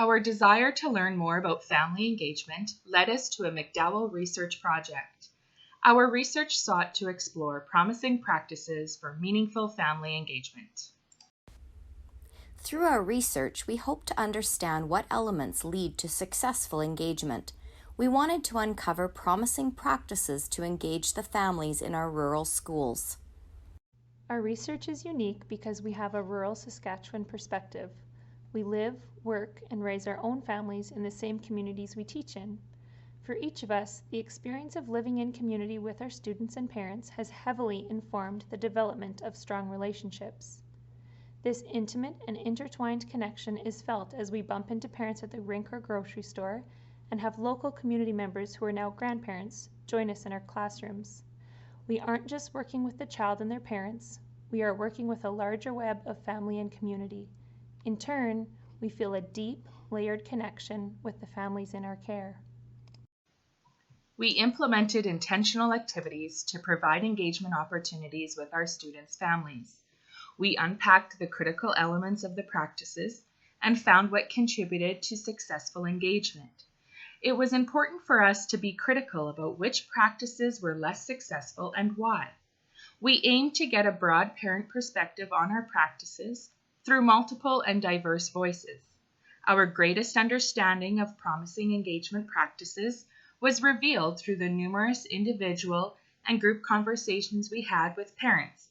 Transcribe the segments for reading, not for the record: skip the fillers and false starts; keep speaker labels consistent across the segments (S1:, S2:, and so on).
S1: Our desire to learn more about family engagement led us to a McDowell research project. Our research sought to explore promising practices for meaningful family engagement.
S2: Through our research, we hope to understand what elements lead to successful engagement. We wanted to uncover promising practices to engage the families in our rural schools.
S3: Our research is unique because we have a rural Saskatchewan perspective. We live, work, and raise our own families in the same communities we teach in. For each of us, the experience of living in community with our students and parents has heavily informed the development of strong relationships. This intimate and intertwined connection is felt as we bump into parents at the rink or grocery store and have local community members who are now grandparents join us in our classrooms. We aren't just working with the child and their parents, we are working with a larger web of family and community. In turn, we feel a deep, layered connection with the families in our care.
S1: We implemented intentional activities to provide engagement opportunities with our students' families. We unpacked the critical elements of the practices and found what contributed to successful engagement. It was important for us to be critical about which practices were less successful and why. We aimed to get a broad parent perspective on our practices through multiple and diverse voices. Our greatest understanding of promising engagement practices was revealed through the numerous individual and group conversations we had with parents,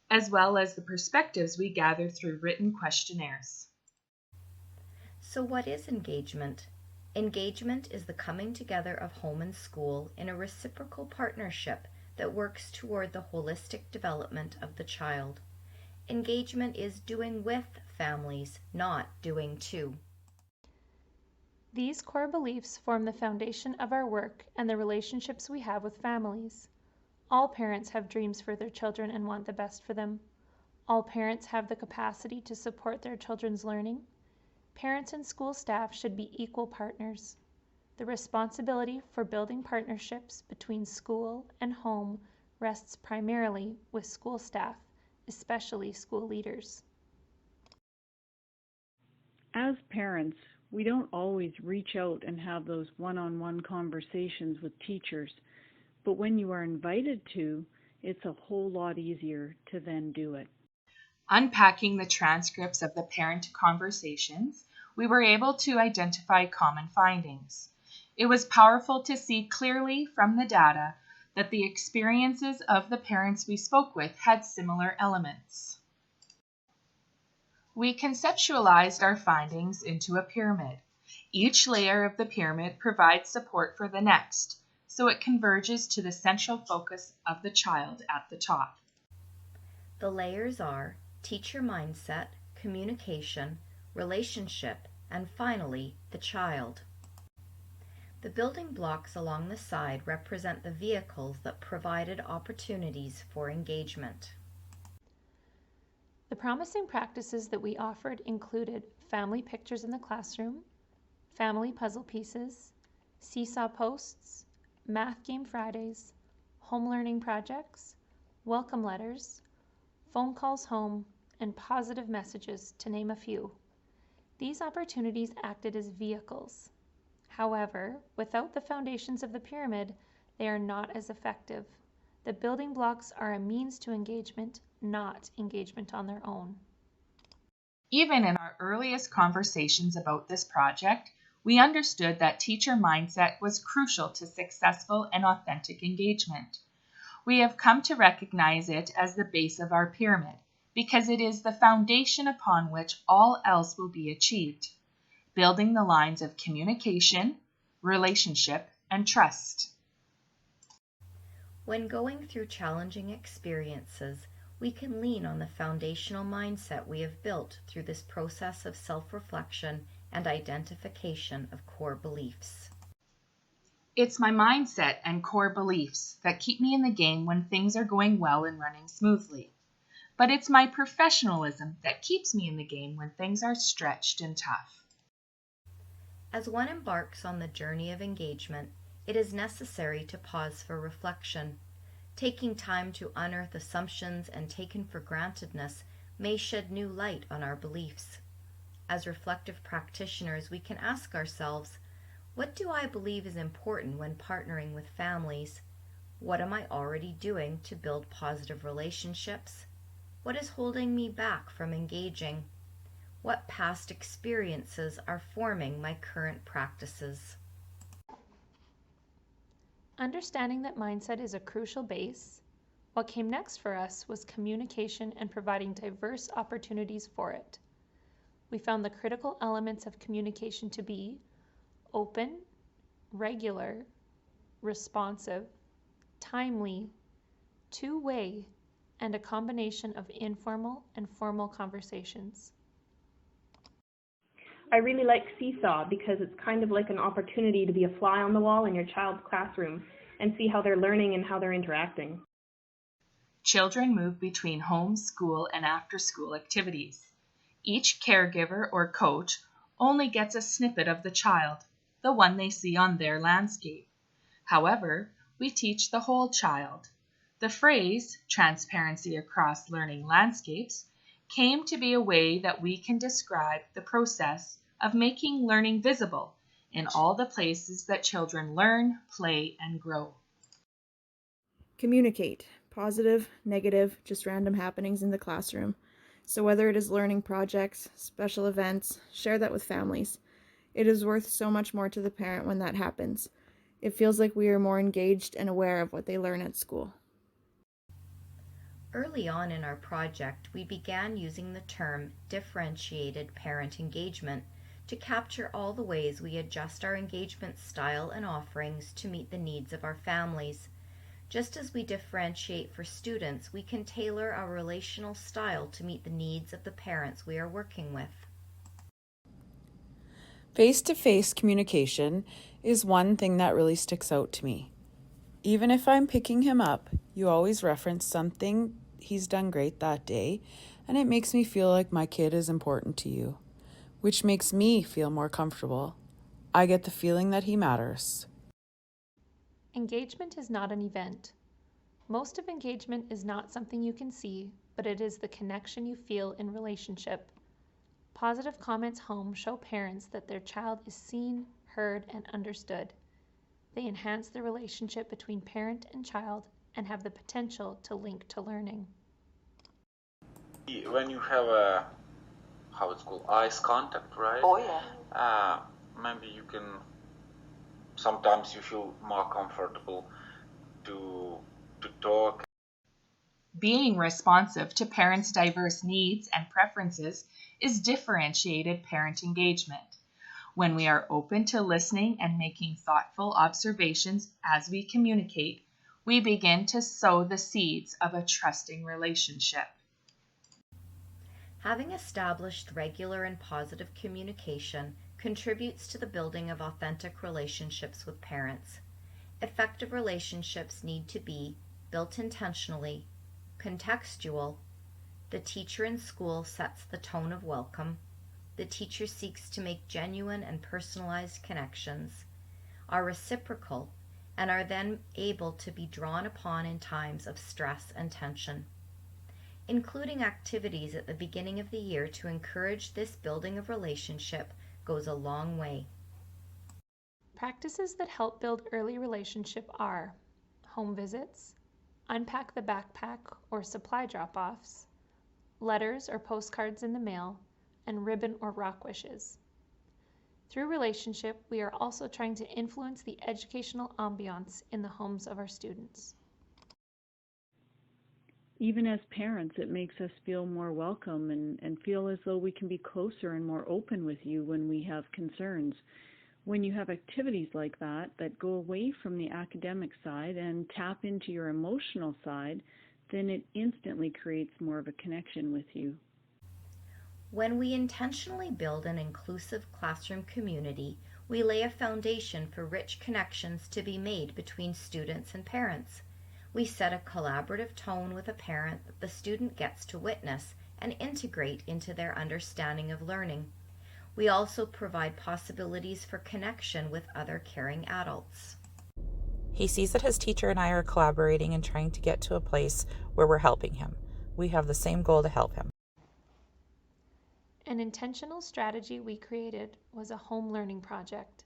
S1: as well as the perspectives we gathered through written questionnaires.
S2: So what is engagement? Engagement is the coming together of home and school in a reciprocal partnership that works toward the holistic development of the child. Engagement is doing with families, not doing to.
S3: These core beliefs form the foundation of our work and the relationships we have with families. All parents have dreams for their children and want the best for them. All parents have the capacity to support their children's learning. Parents and school staff should be equal partners. The responsibility for building partnerships between school and home rests primarily with school staff, especially school leaders.
S4: As parents, we don't always reach out and have those one-on-one conversations with teachers, but when you are invited to, it's a whole lot easier to then do it.
S1: Unpacking the transcripts of the parent conversations, we were able to identify common findings. It was powerful to see clearly from the data that the experiences of the parents we spoke with had similar elements. We conceptualized our findings into a pyramid. Each layer of the pyramid provides support for the next, so it converges to the central focus of the child at the top.
S2: The layers are teacher mindset, communication, relationship, and finally, the child. The building blocks along the side represent the vehicles that provided opportunities for engagement.
S3: The promising practices that we offered included family pictures in the classroom, family puzzle pieces, seesaw posts, math game Fridays, home learning projects, welcome letters, phone calls home, and positive messages, to name a few. These opportunities acted as vehicles. However, without the foundations of the pyramid, they are not as effective. The building blocks are a means to engagement, not engagement on their own.
S1: Even in our earliest conversations about this project, we understood that teacher mindset was crucial to successful and authentic engagement. We have come to recognize it as the base of our pyramid because it is the foundation upon which all else will be achieved, building the lines of communication, relationship, and trust.
S2: When going through challenging experiences, we can lean on the foundational mindset we have built through this process of self-reflection and identification of core beliefs.
S1: It's my mindset and core beliefs that keep me in the game when things are going well and running smoothly. But it's my professionalism that keeps me in the game when things are stretched and tough.
S2: As one embarks on the journey of engagement, it is necessary to pause for reflection. Taking time to unearth assumptions and taken for grantedness may shed new light on our beliefs. as reflective practitioners, we can ask ourselves, what do I believe is important when partnering with families? What am I already doing to build positive relationships? What is holding me back from engaging? What past experiences are forming my current practices?
S3: Understanding that mindset is a crucial base, what came next for us was communication and providing diverse opportunities for it. We found the critical elements of communication to be open, regular, responsive, timely, two-way, and a combination of informal and formal conversations.
S5: I really like Seesaw because it's kind of like an opportunity to be a fly on the wall in your child's classroom and see how they're learning and how they're interacting.
S1: Children move between home, school, and after-school activities. Each caregiver or coach only gets a snippet of the child, the one they see on their landscape. However, we teach the whole child. The phrase, transparency across learning landscapes, came to be a way that we can describe the process of making learning visible in all the places that children learn, play, and grow.
S6: Communicate. Positive, negative, just random happenings in the classroom. So whether it is learning projects, special events, share that with families. It is worth so much more to the parent when that happens. It feels like we are more engaged and aware of what they learn at school.
S2: Early on in our project, we began using the term differentiated parent engagement to capture all the ways we adjust our engagement style and offerings to meet the needs of our families. Just as we differentiate for students, we can tailor our relational style to meet the needs of the parents we are working with.
S7: Face-to-face communication is one thing that really sticks out to me. Even if I'm picking him up, you always reference something he's done great that day, and it makes me feel like my kid is important to you, which makes me feel more comfortable. I get the feeling that he matters.
S3: Engagement is not an event. Most of engagement is not something you can see, but it is the connection you feel in relationship. Positive comments home show parents that their child is seen, heard, and understood. They enhance the relationship between parent and child and have the potential to link to learning.
S8: When you have a, how it's called, eyes contact, right?
S9: Oh yeah.
S8: Maybe you can, sometimes you feel more comfortable to talk.
S1: Being responsive to parents' diverse needs and preferences is differentiated parent engagement. When we are open to listening and making thoughtful observations as we communicate, we begin to sow the seeds of a trusting relationship.
S2: Having established regular and positive communication contributes to the building of authentic relationships with parents. Effective relationships need to be built intentionally, contextual. The teacher in school sets the tone of welcome. The teacher seeks to make genuine and personalized connections, are reciprocal, and are then able to be drawn upon in times of stress and tension. Including activities at the beginning of the year to encourage this building of relationship goes a long way.
S3: Practices that help build early relationship are home visits, unpack the backpack or supply drop-offs, letters or postcards in the mail, and ribbon or rock wishes. Through relationship, we are also trying to influence the educational ambiance in the homes of our students.
S4: Even as parents, it makes us feel more welcome and feel as though we can be closer and more open with you when we have concerns. When you have activities like that go away from the academic side and tap into your emotional side, then it instantly creates more of a connection with you.
S2: When we intentionally build an inclusive classroom community, we lay a foundation for rich connections to be made between students and parents. We set a collaborative tone with a parent that the student gets to witness and integrate into their understanding of learning. We also provide possibilities for connection with other caring adults.
S9: He sees that his teacher and I are collaborating and trying to get to a place where we're helping him. We have the same goal to help him.
S3: An intentional strategy we created was a home learning project.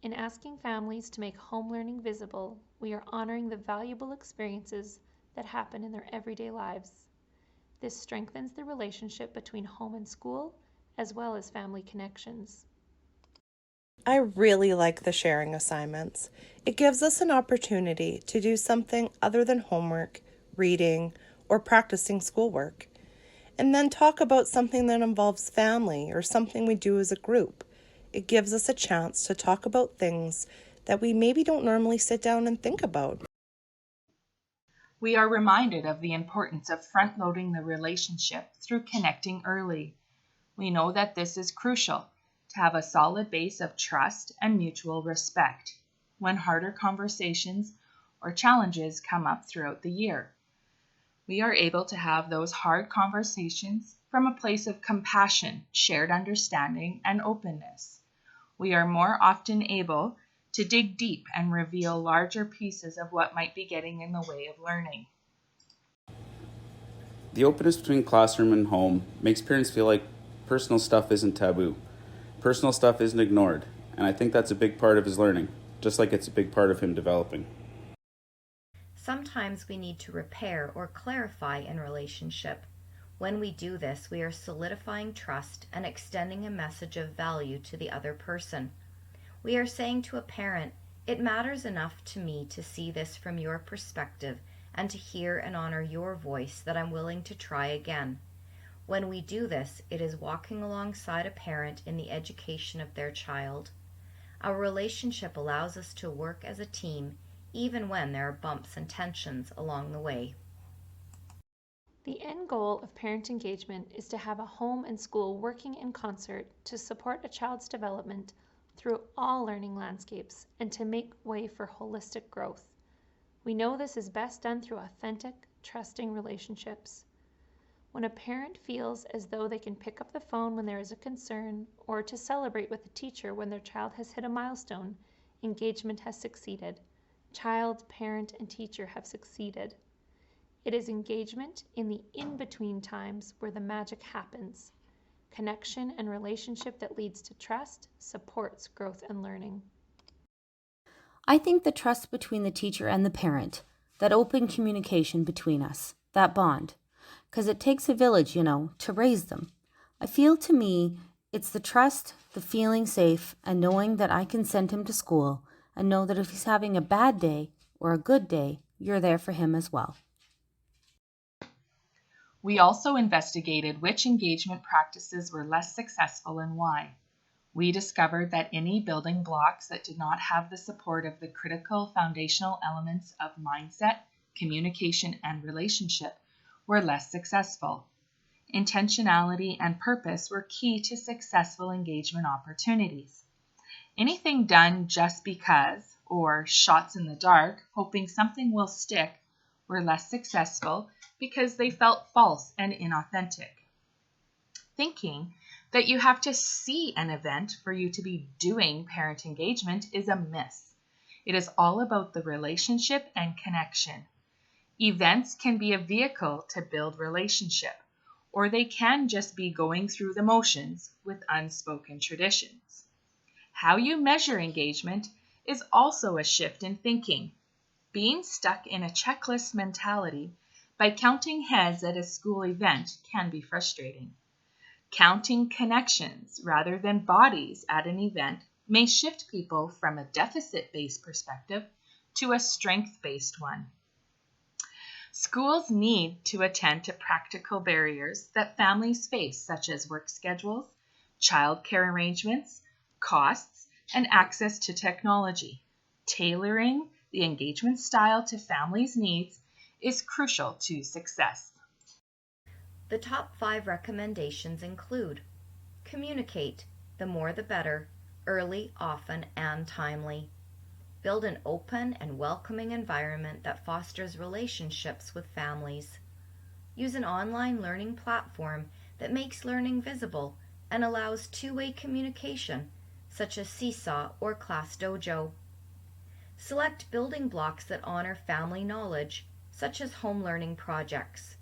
S3: In asking families to make home learning visible, we are honoring the valuable experiences that happen in their everyday lives. This strengthens the relationship between home and school, as well as family connections.
S10: I really like the sharing assignments. It gives us an opportunity to do something other than homework, reading, or practicing schoolwork, and then talk about something that involves family or something we do as a group. It gives us a chance to talk about things that we maybe don't normally sit down and think about.
S1: We are reminded of the importance of front-loading the relationship through connecting early. We know that this is crucial to have a solid base of trust and mutual respect when harder conversations or challenges come up throughout the year. We are able to have those hard conversations from a place of compassion, shared understanding, and openness. We are more often able to dig deep and reveal larger pieces of what might be getting in the way of learning.
S11: The openness between classroom and home makes parents feel like personal stuff isn't taboo. Personal stuff isn't ignored, and I think that's a big part of his learning, just like it's a big part of him developing.
S2: Sometimes we need to repair or clarify in relationship. When we do this, we are solidifying trust and extending a message of value to the other person. We are saying to a parent, "It matters enough to me to see this from your perspective and to hear and honor your voice that I'm willing to try again." When we do this, it is walking alongside a parent in the education of their child. Our relationship allows us to work as a team even when there are bumps and tensions along the way.
S3: The end goal of parent engagement is to have a home and school working in concert to support a child's development through all learning landscapes and to make way for holistic growth. We know this is best done through authentic, trusting relationships. When a parent feels as though they can pick up the phone when there is a concern or to celebrate with a teacher when their child has hit a milestone, engagement has succeeded. Child, parent, and teacher have succeeded. It is engagement in the in-between times where the magic happens. Connection and relationship that leads to trust supports growth and learning.
S12: I think the trust between the teacher and the parent, that open communication between us, that bond, because it takes a village, to raise them. I feel to me it's the trust, the feeling safe, and knowing that I can send him to school and know that if he's having a bad day or a good day, you're there for him as well.
S1: We also investigated which engagement practices were less successful and why. We discovered that any building blocks that did not have the support of the critical foundational elements of mindset, communication, and relationship were less successful. Intentionality and purpose were key to successful engagement opportunities. Anything done just because, or shots in the dark, hoping something will stick, were less successful because they felt false and inauthentic. Thinking that you have to see an event for you to be doing parent engagement is a miss. It is all about the relationship and connection. Events can be a vehicle to build relationship, or they can just be going through the motions with unspoken traditions. How you measure engagement is also a shift in thinking. Being stuck in a checklist mentality by counting heads at a school event can be frustrating. Counting connections rather than bodies at an event may shift people from a deficit-based perspective to a strength-based one. Schools need to attend to practical barriers that families face, such as work schedules, childcare arrangements, costs, and access to technology. Tailoring the engagement style to families' needs is crucial to success.
S2: The top 5 recommendations include: communicate, the more the better, early, often, and timely. Build an open and welcoming environment that fosters relationships with families. Use an online learning platform that makes learning visible and allows two-way communication, such as Seesaw or Class Dojo. Select building blocks that honor family knowledge, such as home learning projects.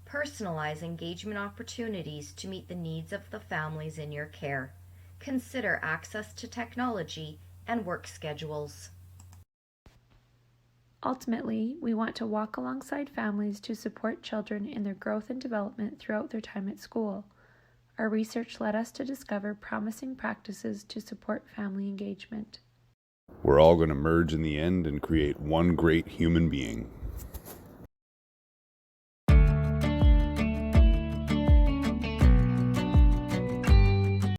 S2: Personalize engagement opportunities to meet the needs of the families in your care. Consider access to technology and work schedules.
S3: Ultimately, we want to walk alongside families to support children in their growth and development throughout their time at school. Our research led us to discover promising practices to support family engagement.
S13: We're all going to merge in the end and create one great human being.